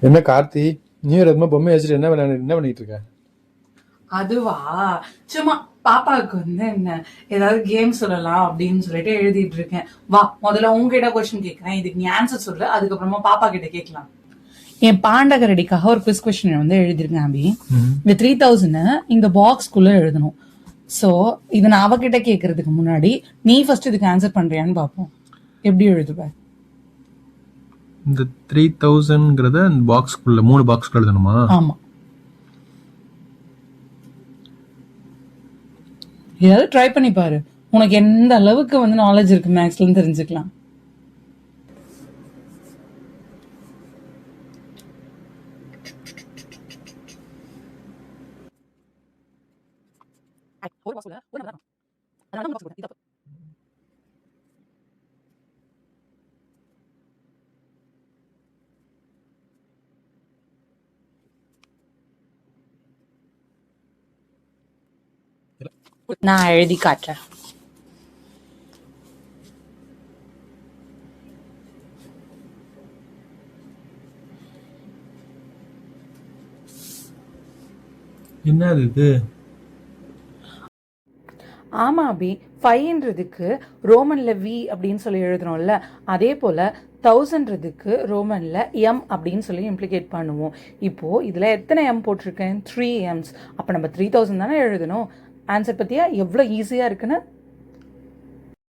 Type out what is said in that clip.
என்ன கார்த்தி, நீ ரொம்ப பொம்மை வச்சுட்டு என்ன பண்ணிட்டு இருக்க? அதுவா, சும்மா பாப்பாவுக்கு என்ன ஏதாவது கேம் சொல்லலாம் அப்படின்னு சொல்லிட்டு எழுதிட்டு இருக்கேன். வா, முதல்ல உங்ககிட்ட கொஸ்டின் கேட்கறேன், இதுக்கு நீ ஆன்சர் சொல்லு, அதுக்கப்புறமா பாப்பா கிட்ட கேட்கலாம். என் பாண்டகரடிக்காக ஒரு குவிஸ் கொஸ்டின் வந்து எழுதிருக்கேன் அபி. இந்த 3000 இந்த பாக்ஸ்குள்ள எழுதணும். சோ இதை நான் அவகிட்ட கேட்கறதுக்கு முன்னாடி நீ ஃபர்ஸ்ட் இதுக்கு ஆன்சர் பண்றியான்னு பாப்போம். எப்படி எழுதுவ? இந்த 3000ங்கிறத இந்த பாக்ஸ்க்குள்ள 3 பாக்ஸ்க்குள்ள எழுதணுமா? ஆமா, ஏதாவது ட்ரை பண்ணி பாரு. உனக்கு எந்த அளவுக்கு வந்து நாலேஜ் இருக்கு மேக்ஸ்ல தெரிஞ்சுக்கலாம். நான் எழுதி காட்டுறேன். என்னது இது? ஆமா அபி, 5ன்றதுக்கு ரோமன்ல வி அப்படின்னு சொல்லி எழுதுறோம்ல, அதே போல 1000ன்றதுக்கு ரோமன்ல எம் அப்படின்னு சொல்லி இம்ப்ளிகேட் பண்ணுவோம். இப்போ இதுல எத்தனை எம் போட்டிருக்கேன்? 3 எம்ஸ். அப்ப நம்ம 3000 தானே எழுதணும். ஆன்சர் பத்தியா எவ்வளவு ஈஸியா இருக்குன்னு?